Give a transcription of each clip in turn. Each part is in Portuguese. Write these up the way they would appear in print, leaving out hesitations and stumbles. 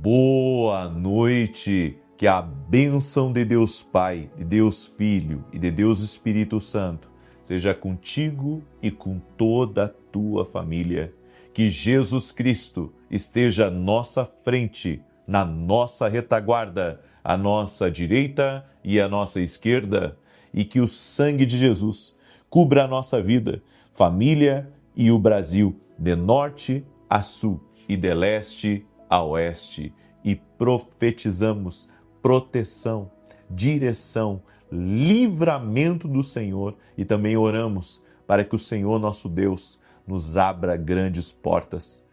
Boa noite, que a bênção de Deus Pai, de Deus Filho e de Deus Espírito Santo seja contigo e com toda a tua família. Que Jesus Cristo esteja à nossa frente, na nossa retaguarda, à nossa direita e à nossa esquerda, e que o sangue de Jesus cubra a nossa vida, família e o Brasil, de norte a sul e de leste a oeste, e profetizamos proteção, direção, livramento do Senhor, e também oramos para que o Senhor nosso Deus nos abra grandes portas,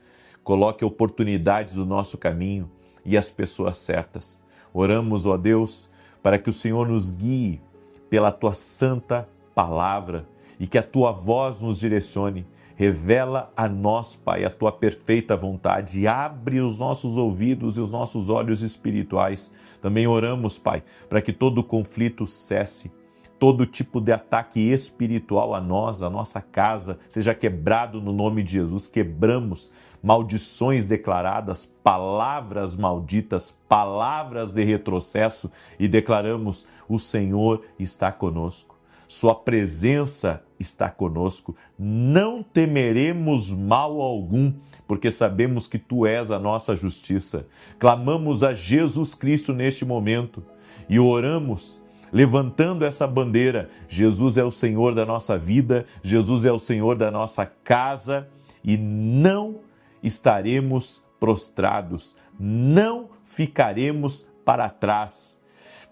coloque oportunidades no nosso caminho e as pessoas certas. Oramos, ó Deus, para que o Senhor nos guie pela tua santa palavra e que a tua voz nos direcione. Revela a nós, Pai, a tua perfeita vontade. Abre os nossos ouvidos e os nossos olhos espirituais. Também oramos, Pai, para que todo conflito cesse, todo tipo de ataque espiritual a nós, a nossa casa, seja quebrado no nome de Jesus. Quebramos maldições declaradas, palavras malditas, palavras de retrocesso e declaramos: o Senhor está conosco. Sua presença está conosco, não temeremos mal algum, porque sabemos que Tu és a nossa justiça. Clamamos a Jesus Cristo neste momento e oramos levantando essa bandeira. Jesus é o Senhor da nossa vida, Jesus é o Senhor da nossa casa e não estaremos prostrados, não ficaremos para trás,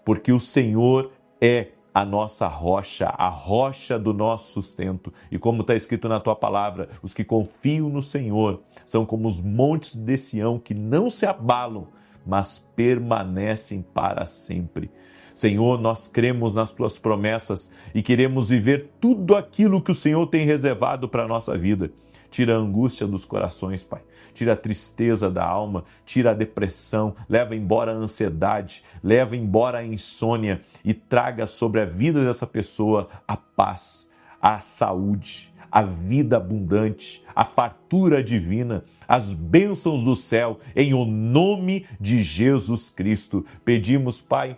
porque o Senhor é a nossa rocha, a rocha do nosso sustento. E como está escrito na tua palavra, os que confiam no Senhor são como os montes de Sião que não se abalam, mas permanecem para sempre. Senhor, nós cremos nas tuas promessas e queremos viver tudo aquilo que o Senhor tem reservado para a nossa vida. Tira a angústia dos corações, Pai. Tira a tristeza da alma, tira a depressão, leva embora a ansiedade, leva embora a insônia e traga sobre a vida dessa pessoa a paz, a saúde, a vida abundante, a fartura divina, as bênçãos do céu, em o nome de Jesus Cristo. Pedimos, Pai,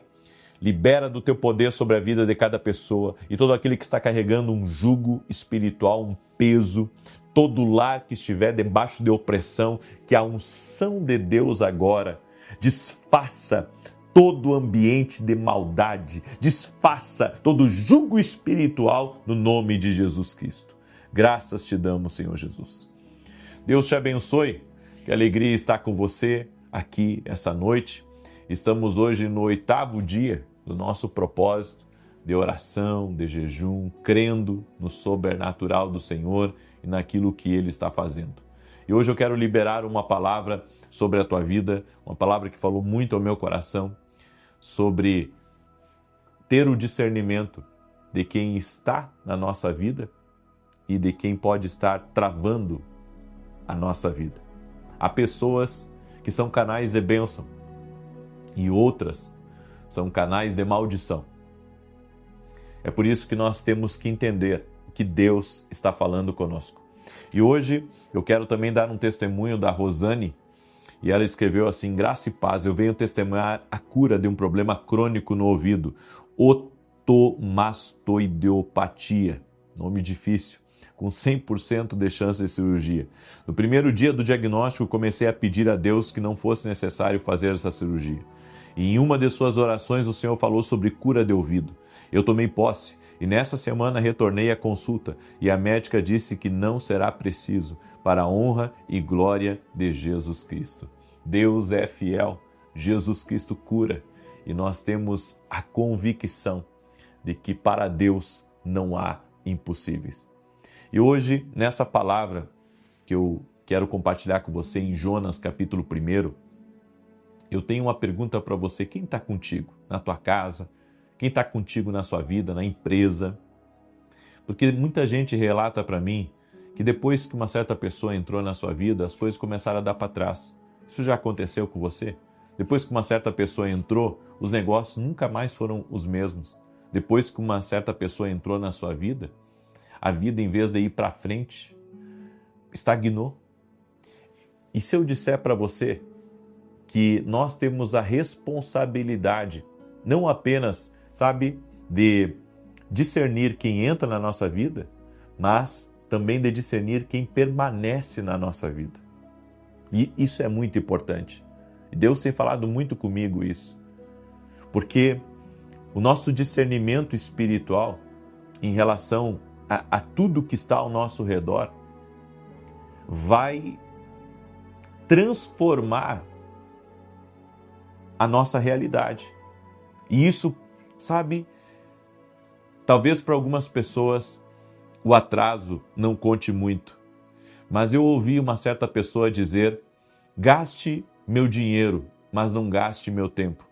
libera do teu poder sobre a vida de cada pessoa e todo aquele que está carregando um jugo espiritual, um peso, todo lar que estiver debaixo de opressão, que a unção de Deus agora desfaça todo ambiente de maldade, desfaça todo jugo espiritual no nome de Jesus Cristo. Graças te damos, Senhor Jesus. Deus te abençoe, que alegria estar com você aqui essa noite. Estamos hoje no 8º dia do nosso propósito de oração, de jejum, crendo no sobrenatural do Senhor e naquilo que Ele está fazendo. E hoje eu quero liberar uma palavra sobre a tua vida, uma palavra que falou muito ao meu coração, sobre ter o discernimento de quem está na nossa vida e de quem pode estar travando a nossa vida. Há pessoas que são canais de bênção e outras são canais de maldição. É por isso que nós temos que entender que Deus está falando conosco. E hoje eu quero também dar um testemunho da Rosane, e ela escreveu assim: graça e paz, eu venho testemunhar a cura de um problema crônico no ouvido, otomastoideopatia, nome difícil, com 100% de chance de cirurgia. No primeiro dia do diagnóstico, comecei a pedir a Deus que não fosse necessário fazer essa cirurgia. E em uma de suas orações, o Senhor falou sobre cura de ouvido. Eu tomei posse e nessa semana retornei à consulta e a médica disse que não será preciso, para a honra e glória de Jesus Cristo. Deus é fiel, Jesus Cristo cura e nós temos a convicção de que para Deus não há impossíveis. E hoje, nessa palavra que eu quero compartilhar com você em Jonas capítulo 1, eu tenho uma pergunta para você: quem está contigo na tua casa? Quem está contigo na sua vida, na empresa? Porque muita gente relata para mim que depois que uma certa pessoa entrou na sua vida, as coisas começaram a dar para trás. Isso já aconteceu com você? Depois que uma certa pessoa entrou, os negócios nunca mais foram os mesmos. Depois que uma certa pessoa entrou na sua vida, a vida, em vez de ir para frente, estagnou. E se eu disser para você que nós temos a responsabilidade, não apenas, sabe, de discernir quem entra na nossa vida, mas também de discernir quem permanece na nossa vida. E isso é muito importante. E Deus tem falado muito comigo isso. Porque o nosso discernimento espiritual em relação a tudo que está ao nosso redor vai transformar a nossa realidade. E isso, sabe, talvez para algumas pessoas o atraso não conte muito, mas eu ouvi uma certa pessoa dizer: gaste meu dinheiro, mas não gaste meu tempo,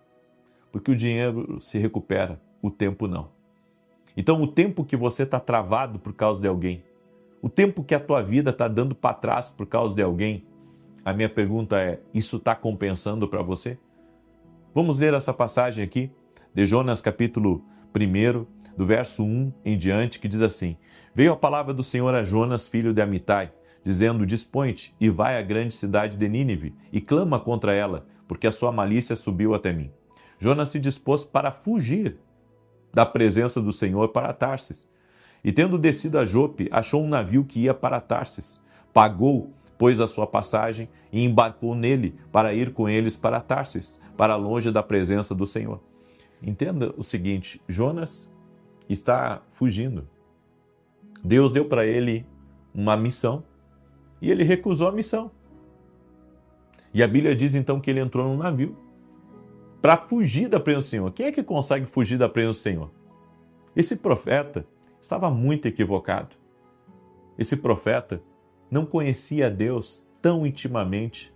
porque o dinheiro se recupera, o tempo não. Então o tempo que você está travado por causa de alguém, o tempo que a tua vida está dando para trás por causa de alguém, a minha pergunta é: isso está compensando para você? Vamos ler essa passagem aqui, de Jonas capítulo 1, do verso 1 em diante, que diz assim: Veio a palavra do Senhor a Jonas, filho de Amitai, dizendo: Dispõe-te e vai à grande cidade de Nínive e clama contra ela, porque a sua malícia subiu até mim. Jonas se dispôs para fugir da presença do Senhor para Tarsis. E tendo descido a Jope, achou um navio que ia para Tarsis. Pagou, pois, a sua passagem e embarcou nele para ir com eles para Tarsis, para longe da presença do Senhor. Entenda o seguinte: Jonas está fugindo. Deus deu para ele uma missão e ele recusou a missão. E a Bíblia diz então que ele entrou num navio para fugir da presença do Senhor. Quem é que consegue fugir da presença do Senhor? Esse profeta estava muito equivocado. Esse profeta não conhecia Deus tão intimamente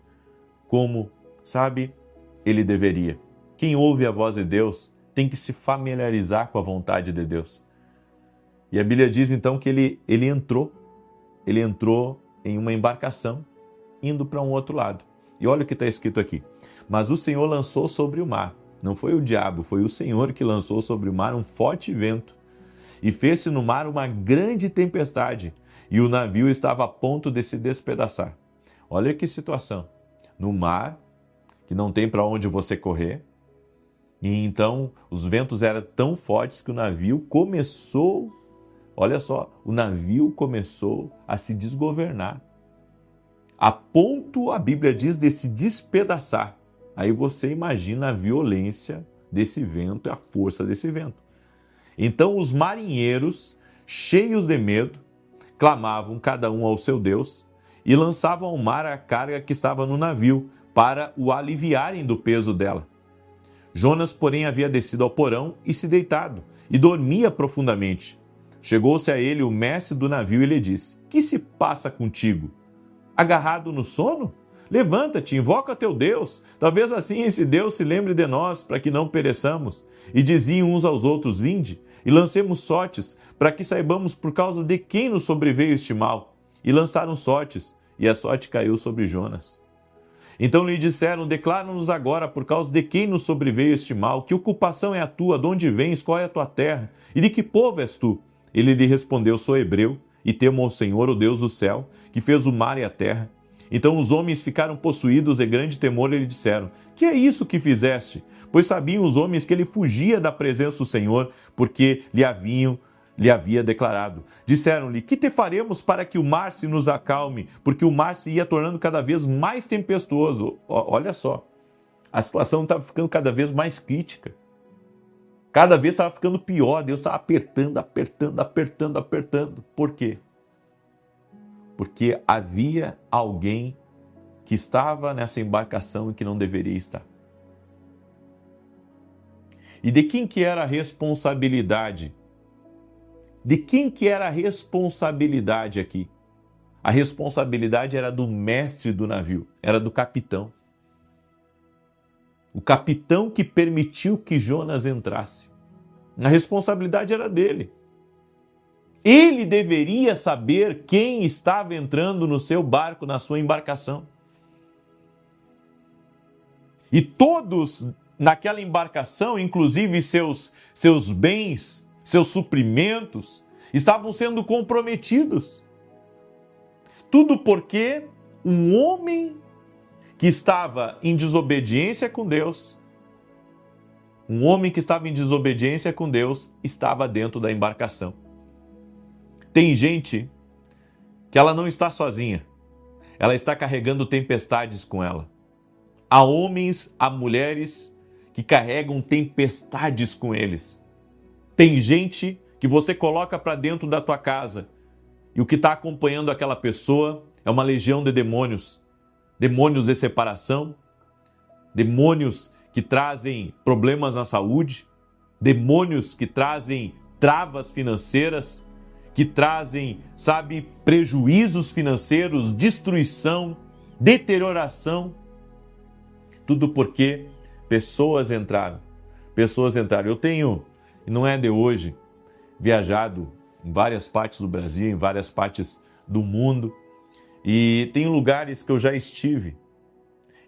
como, sabe, ele deveria. Quem ouve a voz de Deus tem que se familiarizar com a vontade de Deus. E a Bíblia diz então que ele entrou em uma embarcação indo para um outro lado. E olha o que está escrito aqui: Mas o Senhor lançou sobre o mar, não foi o diabo, foi o Senhor que lançou sobre o mar um forte vento, e fez-se no mar uma grande tempestade, e o navio estava a ponto de se despedaçar. Olha que situação, no mar, que não tem para onde você correr, e então os ventos eram tão fortes que o navio começou, olha só, o navio começou a se desgovernar, a ponto, a Bíblia diz, de se despedaçar. Aí você imagina a violência desse vento e a força desse vento. Então os marinheiros, cheios de medo, clamavam cada um ao seu Deus e lançavam ao mar a carga que estava no navio para o aliviarem do peso dela. Jonas, porém, havia descido ao porão e se deitado, e dormia profundamente. Chegou-se a ele o mestre do navio e lhe disse: Que se passa contigo? Agarrado no sono? Levanta-te, invoca teu Deus. Talvez assim esse Deus se lembre de nós, para que não pereçamos. E diziam uns aos outros: Vinde, e lancemos sortes, para que saibamos por causa de quem nos sobreveio este mal. E lançaram sortes, e a sorte caiu sobre Jonas. Então lhe disseram: Declara-nos agora por causa de quem nos sobreveio este mal. Que ocupação é a tua? De onde vens? Qual é a tua terra? E de que povo és tu? Ele lhe respondeu: Sou hebreu, e temo ao Senhor, o Deus do céu, que fez o mar e a terra. Então os homens ficaram possuídos de grande temor e lhe disseram: Que é isso que fizeste? Pois sabiam os homens que ele fugia da presença do Senhor, porque lhe havia declarado. Disseram-lhe: Que te faremos para que o mar se nos acalme? Porque o mar se ia tornando cada vez mais tempestuoso. Olha só, a situação estava ficando cada vez mais crítica. Cada vez estava ficando pior. Deus estava apertando. Por quê? Porque havia alguém que estava nessa embarcação e que não deveria estar. E de quem que era a responsabilidade? De quem que era a responsabilidade aqui? A responsabilidade era do mestre do navio, era do capitão. O capitão que permitiu que Jonas entrasse. A responsabilidade era dele. Ele deveria saber quem estava entrando no seu barco, na sua embarcação. E todos naquela embarcação, inclusive seus bens, seus suprimentos, estavam sendo comprometidos. Tudo porque um homem que estava em desobediência com Deus, um homem que estava em desobediência com Deus, estava dentro da embarcação. Tem gente que ela não está sozinha, ela está carregando tempestades com ela. Há homens, há mulheres que carregam tempestades com eles. Tem gente que você coloca para dentro da tua casa e o que está acompanhando aquela pessoa é uma legião de demônios. Demônios de separação, demônios que trazem problemas na saúde, demônios que trazem travas financeiras, que trazem, prejuízos financeiros, destruição, deterioração. Tudo porque pessoas entraram. Eu tenho, e não é de hoje, viajado em várias partes do Brasil, em várias partes do mundo, e tem lugares que eu já estive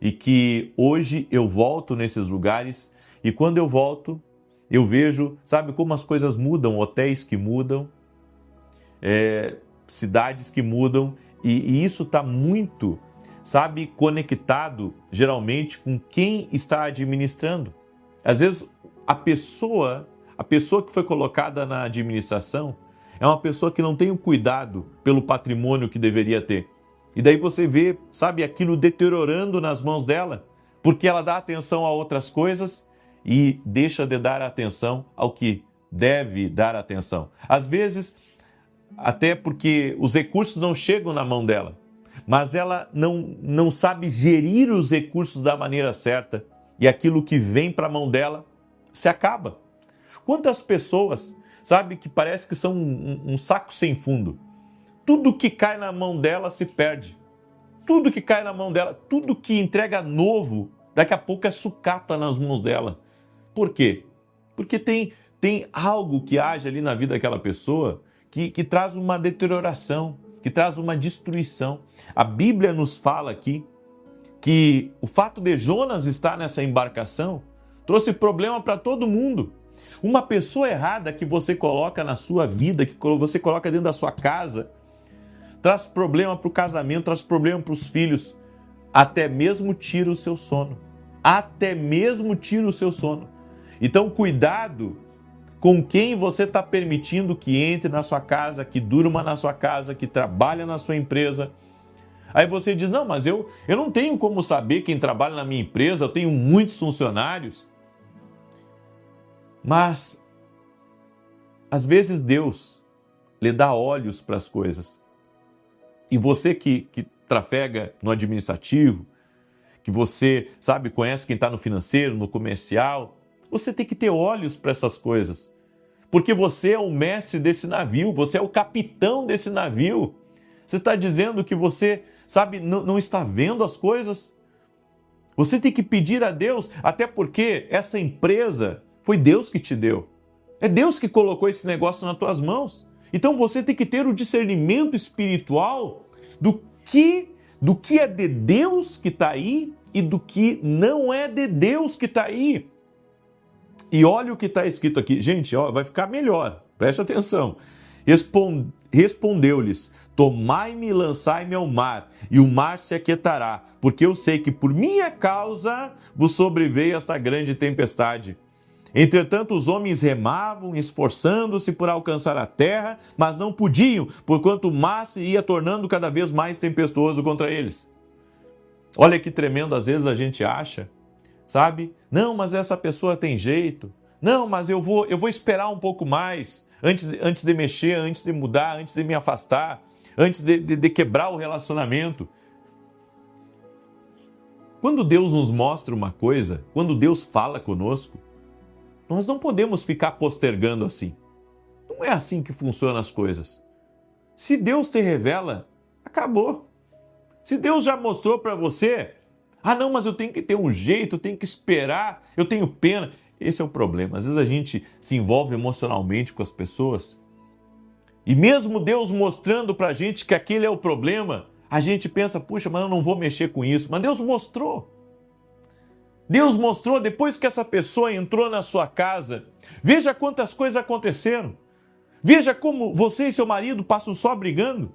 e que hoje eu volto nesses lugares e quando eu volto eu vejo, como as coisas mudam, hotéis que mudam, cidades que mudam e isso está muito, conectado geralmente com quem está administrando. Às vezes a pessoa que foi colocada na administração é uma pessoa que não tem o cuidado pelo patrimônio que deveria ter. E daí você vê, aquilo deteriorando nas mãos dela, porque ela dá atenção a outras coisas e deixa de dar atenção ao que deve dar atenção. Às vezes, até porque os recursos não chegam na mão dela, mas ela não sabe gerir os recursos da maneira certa e aquilo que vem para a mão dela se acaba. Quantas pessoas, que parece que são um saco sem fundo? Tudo que cai na mão dela se perde. Tudo que cai na mão dela, tudo que entrega novo, daqui a pouco é sucata nas mãos dela. Por quê? Porque tem algo que age ali na vida daquela pessoa que traz uma deterioração, que traz uma destruição. A Bíblia nos fala aqui que o fato de Jonas estar nessa embarcação trouxe problema para todo mundo. Uma pessoa errada que você coloca na sua vida, que você coloca dentro da sua casa, traz problema para o casamento, traz problema para os filhos, até mesmo tira o seu sono. Então, cuidado com quem você está permitindo que entre na sua casa, que durma na sua casa, que trabalha na sua empresa. Aí você diz, não, mas eu não tenho como saber quem trabalha na minha empresa, eu tenho muitos funcionários. Mas, às vezes Deus lhe dá olhos para as coisas. E você que trafega no administrativo, que você, conhece quem está no financeiro, no comercial, você tem que ter olhos para essas coisas. Porque você é o mestre desse navio, você é o capitão desse navio. Você está dizendo que você, não está vendo as coisas? Você tem que pedir a Deus, até porque essa empresa foi Deus que te deu. É Deus que colocou esse negócio nas tuas mãos. Então você tem que ter o discernimento espiritual do que é de Deus que está aí e do que não é de Deus que está aí. E olha o que está escrito aqui. Gente, vai ficar melhor. Preste atenção. Respondeu-lhes, tomai-me e lançai-me ao mar, e o mar se aquietará, porque eu sei que por minha causa vos sobreveio esta grande tempestade. Entretanto, os homens remavam, esforçando-se por alcançar a terra, mas não podiam, porquanto o mar se ia tornando cada vez mais tempestuoso contra eles. Olha que tremendo, às vezes a gente acha, Não, mas essa pessoa tem jeito. Não, mas eu vou esperar um pouco mais, antes de mexer, antes de mudar, antes de me afastar, antes de quebrar o relacionamento. Quando Deus nos mostra uma coisa, quando Deus fala conosco, nós não podemos ficar postergando assim. Não é assim que funcionam as coisas. Se Deus te revela, acabou. Se Deus já mostrou para você, não, mas eu tenho que ter um jeito, eu tenho que esperar, eu tenho pena. Esse é o problema. Às vezes a gente se envolve emocionalmente com as pessoas e mesmo Deus mostrando para a gente que aquele é o problema, a gente pensa, puxa, mas eu não vou mexer com isso. Mas Deus mostrou. Deus mostrou depois que essa pessoa entrou na sua casa. Veja quantas coisas aconteceram. Veja como você e seu marido passam só brigando.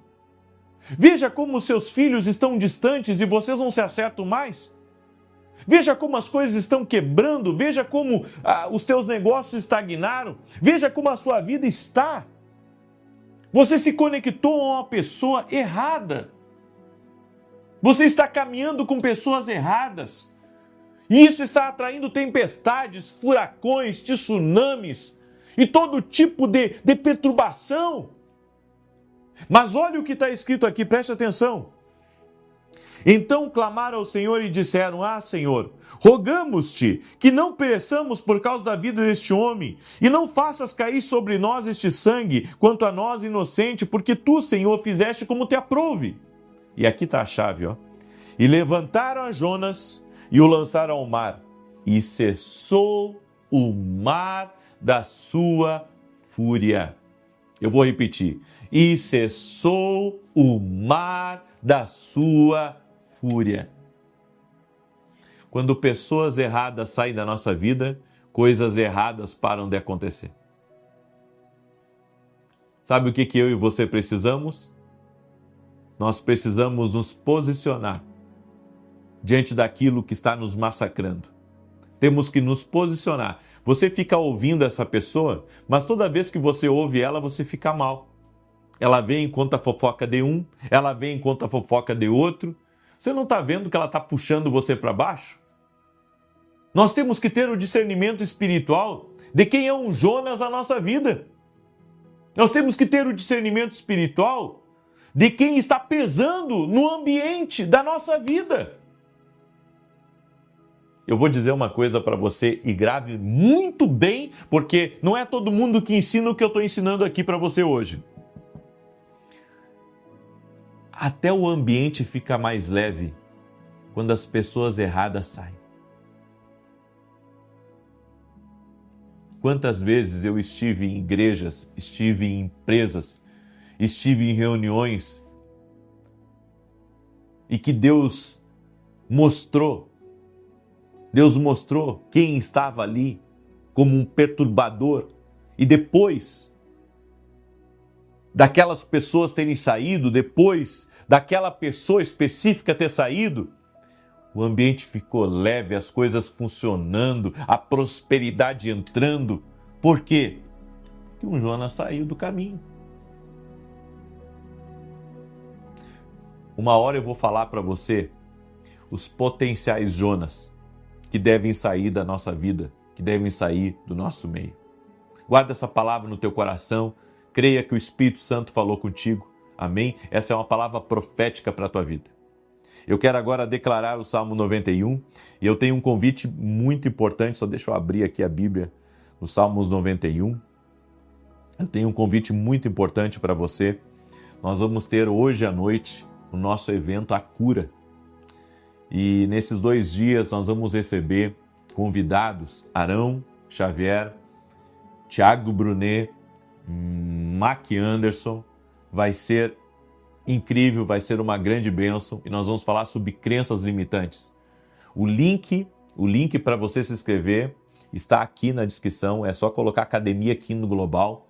Veja como seus filhos estão distantes e vocês não se acertam mais. Veja como as coisas estão quebrando, veja como os seus negócios estagnaram, veja como a sua vida está. Você se conectou a uma pessoa errada. Você está caminhando com pessoas erradas. E isso está atraindo tempestades, furacões, tsunamis e todo tipo de perturbação. Mas olha o que está escrito aqui, preste atenção. Então clamaram ao Senhor e disseram: Ah, Senhor, rogamos-te que não pereçamos por causa da vida deste homem, e não faças cair sobre nós este sangue, quanto a nós inocente, porque tu, Senhor, fizeste como te aprouve. E aqui está a chave, ó. E levantaram a Jonas e o lançaram ao mar, e cessou o mar da sua fúria. Eu vou repetir. E cessou o mar da sua fúria. Quando pessoas erradas saem da nossa vida, coisas erradas param de acontecer. Sabe o que eu e você precisamos? Nós precisamos nos posicionar diante daquilo que está nos massacrando. Temos que nos posicionar. Você fica ouvindo essa pessoa, mas toda vez que você ouve ela, você fica mal. Ela vem e conta a fofoca de um, ela vem e conta a fofoca de outro. Você não está vendo que ela está puxando você para baixo? Nós temos que ter o discernimento espiritual de quem é um Jonas na nossa vida. Nós temos que ter o discernimento espiritual de quem está pesando no ambiente da nossa vida. Eu vou dizer uma coisa para você e grave muito bem, porque não é todo mundo que ensina o que eu estou ensinando aqui para você hoje. Até o ambiente fica mais leve quando as pessoas erradas saem. Quantas vezes eu estive em igrejas, estive em empresas, estive em reuniões e que Deus mostrou quem estava ali como um perturbador. E depois daquelas pessoas terem saído, depois daquela pessoa específica ter saído, o ambiente ficou leve, as coisas funcionando, a prosperidade entrando. Por quê? Porque um Jonas saiu do caminho. Uma hora eu vou falar para você os potenciais Jonas que devem sair da nossa vida, que devem sair do nosso meio. Guarda essa palavra no teu coração, creia que o Espírito Santo falou contigo, amém? Essa é uma palavra profética para a tua vida. Eu quero agora declarar o Salmo 91 e eu tenho um convite muito importante, só deixa eu abrir aqui a Bíblia, no Salmos 91. Eu tenho um convite muito importante para você. Nós vamos ter hoje à noite o nosso evento A Cura. E nesses 2 dias nós vamos receber convidados Arão Xavier, Tiago Brunet, Mac Anderson. Vai ser incrível, vai ser uma grande bênção e nós vamos falar sobre crenças limitantes. O link para você se inscrever está aqui na descrição, é só colocar Academia aqui no Global.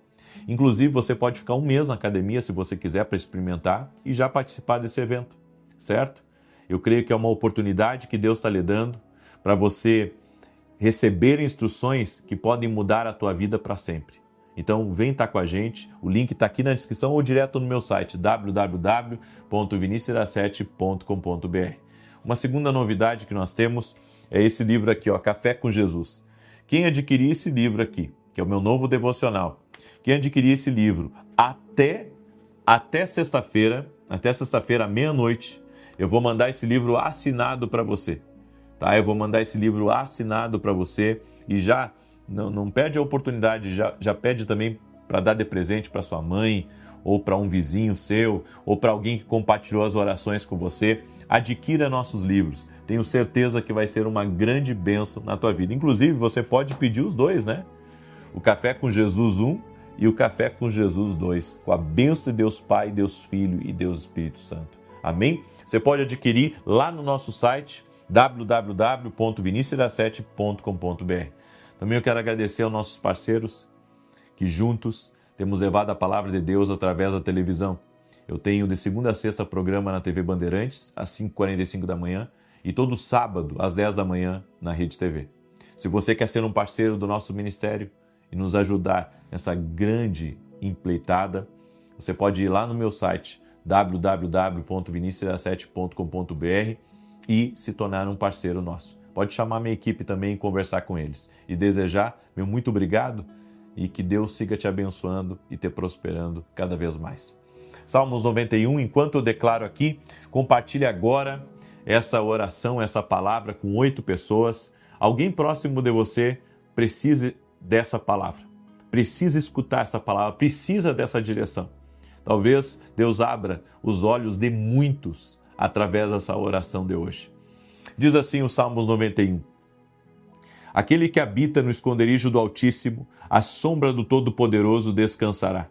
Inclusive você pode ficar 1 mês na academia se você quiser para experimentar e já participar desse evento, certo? Eu creio que é uma oportunidade que Deus está lhe dando para você receber instruções que podem mudar a tua vida para sempre. Então, vem estar com a gente, o link está aqui na descrição ou direto no meu site, www.vinicius17.com.br. Uma segunda novidade que nós temos é esse livro aqui, ó, Café com Jesus. Quem adquirir esse livro aqui, que é o meu novo devocional, quem adquirir esse livro até sexta-feira, à meia-noite, eu vou mandar esse livro assinado para você, tá? Eu vou mandar esse livro assinado para você e já não perde a oportunidade, já pede também para dar de presente para sua mãe ou para um vizinho seu ou para alguém que compartilhou as orações com você. Adquira nossos livros. Tenho certeza que vai ser uma grande bênção na tua vida. Inclusive, você pode pedir os 2, né? O Café com Jesus 1 e o Café com Jesus 2, com a bênção de Deus Pai, Deus Filho e Deus Espírito Santo. Amém? Você pode adquirir lá no nosso site www.vinicius17.com.br. Também eu quero agradecer aos nossos parceiros que juntos temos levado a palavra de Deus através da televisão. Eu tenho de segunda a sexta programa na TV Bandeirantes, às 5h45 da manhã, e todo sábado, às 10 da manhã, na Rede TV. Se você quer ser um parceiro do nosso ministério e nos ajudar nessa grande empreitada, você pode ir lá no meu site www.vinicius17.com.br e se tornar um parceiro nosso. Pode chamar minha equipe também e conversar com eles. E desejar meu muito obrigado e que Deus siga te abençoando e te prosperando cada vez mais. Salmos 91, enquanto eu declaro aqui, compartilhe agora essa oração, essa palavra com 8 pessoas. Alguém próximo de você precisa dessa palavra, precisa escutar essa palavra, precisa dessa direção. Talvez Deus abra os olhos de muitos através dessa oração de hoje. Diz assim o Salmos 91. Aquele que habita no esconderijo do Altíssimo, à sombra do Todo-Poderoso descansará.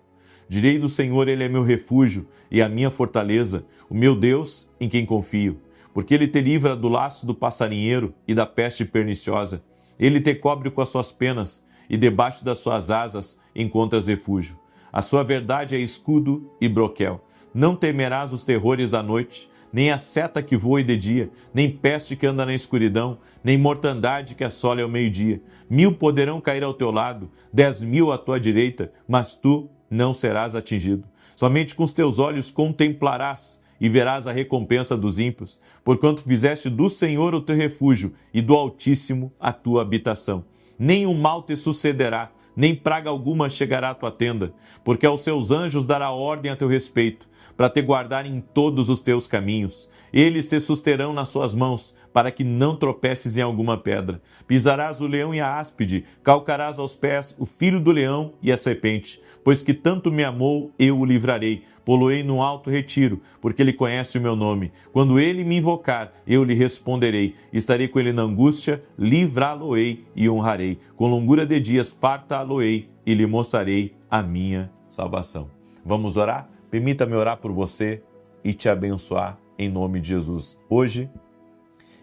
Direi do Senhor, Ele é meu refúgio e a minha fortaleza, o meu Deus em quem confio. Porque Ele te livra do laço do passarinheiro e da peste perniciosa. Ele te cobre com as suas penas e debaixo das suas asas encontras refúgio. A sua verdade é escudo e broquel. Não temerás os terrores da noite, nem a seta que voe de dia, nem peste que anda na escuridão, nem mortandade que assole ao meio-dia. 1000 poderão cair ao teu lado, 10.000 à tua direita, mas tu não serás atingido. Somente com os teus olhos contemplarás e verás a recompensa dos ímpios, porquanto fizeste do Senhor o teu refúgio e do Altíssimo a tua habitação. Nem o mal te sucederá, nem praga alguma chegará à tua tenda, porque aos seus anjos dará ordem a teu respeito, para te guardar em todos os teus caminhos. Eles te susterão nas suas mãos, para que não tropeces em alguma pedra. Pisarás o leão e a áspide, calcarás aos pés o filho do leão e a serpente. Pois que tanto me amou, eu o livrarei. Poloei no alto retiro, porque ele conhece o meu nome. Quando ele me invocar, eu lhe responderei. Estarei com ele na angústia, livrá-lo-ei e honrarei. Com longura de dias fartá-lo-ei e lhe mostrarei a minha salvação. Vamos orar? Permita-me orar por você e te abençoar em nome de Jesus. Hoje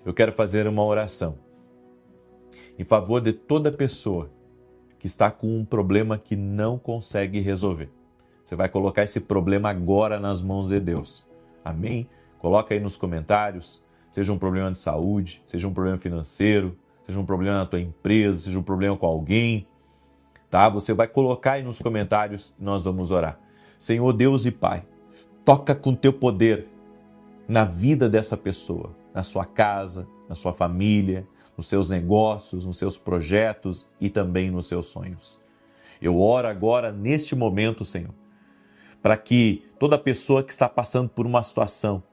eu quero fazer uma oração em favor de toda pessoa que está com um problema que não consegue resolver. Você vai colocar esse problema agora nas mãos de Deus. Amém? Coloca aí nos comentários, seja um problema de saúde, seja um problema financeiro, seja um problema na tua empresa, seja um problema com alguém, tá? Você vai colocar aí nos comentários e nós vamos orar. Senhor Deus e Pai, toca com teu poder na vida dessa pessoa, na sua casa, na sua família, nos seus negócios, nos seus projetos e também nos seus sonhos. Eu oro agora, neste momento, Senhor, para que toda pessoa que está passando por uma situação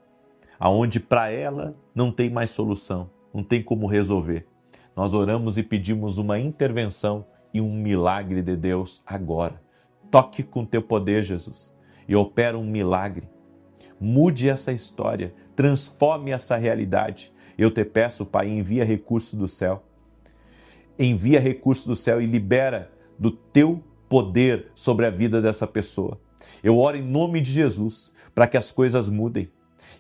onde para ela não tem mais solução, não tem como resolver, nós oramos e pedimos uma intervenção e um milagre de Deus agora. Toque com teu poder, Jesus, e opera um milagre. Mude essa história, transforme essa realidade. Eu te peço, Pai, envia recurso do céu. Envia recurso do céu e libera do teu poder sobre a vida dessa pessoa. Eu oro em nome de Jesus para que as coisas mudem.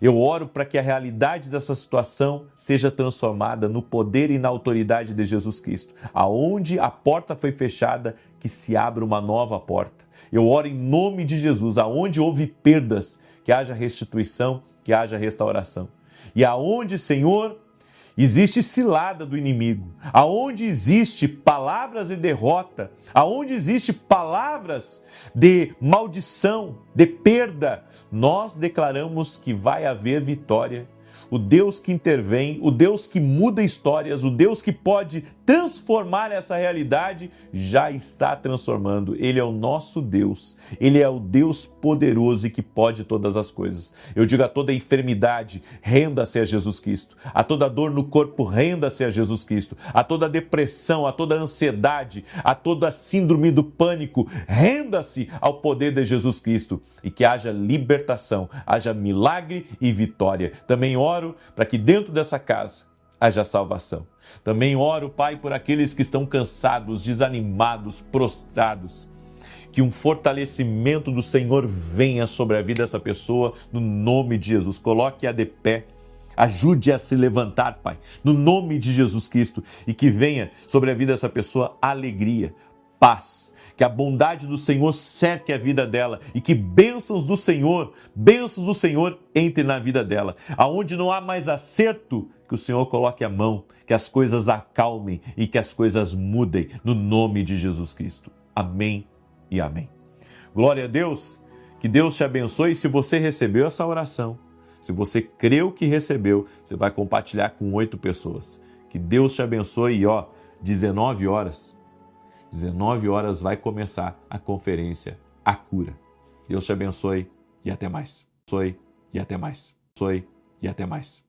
Eu oro para que a realidade dessa situação seja transformada no poder e na autoridade de Jesus Cristo. Aonde a porta foi fechada, que se abra uma nova porta. Eu oro em nome de Jesus, aonde houve perdas, que haja restituição, que haja restauração. E aonde, Senhor, existe cilada do inimigo, aonde existe palavras de derrota, aonde existe palavras de maldição, de perda, nós declaramos que vai haver vitória. O Deus que intervém, o Deus que muda histórias, o Deus que pode transformar essa realidade, já está transformando. Ele é o nosso Deus, Ele é o Deus poderoso e que pode todas as coisas. Eu digo a toda enfermidade, renda-se a Jesus Cristo. A toda dor no corpo, renda-se a Jesus Cristo. A toda depressão, a toda ansiedade, a toda síndrome do pânico, renda-se ao poder de Jesus Cristo. E que haja libertação, haja milagre e vitória. Também oro para que dentro dessa casa haja salvação. Também oro, Pai, por aqueles que estão cansados, desanimados, prostrados. Que um fortalecimento do Senhor venha sobre a vida dessa pessoa, no nome de Jesus. Coloque-a de pé. Ajude a se levantar, Pai, no nome de Jesus Cristo. E que venha sobre a vida dessa pessoa alegria, paz, que a bondade do Senhor cerque a vida dela e que bênçãos do Senhor entre na vida dela. Aonde não há mais acerto, que o Senhor coloque a mão, que as coisas acalmem e que as coisas mudem, no nome de Jesus Cristo. Amém e amém. Glória a Deus, que Deus te abençoe. Se você recebeu essa oração, se você creu que recebeu, você vai compartilhar com 8 pessoas. Que Deus te abençoe e 19 horas vai começar a conferência A Cura. Deus te abençoe e até mais. E até mais. E até mais.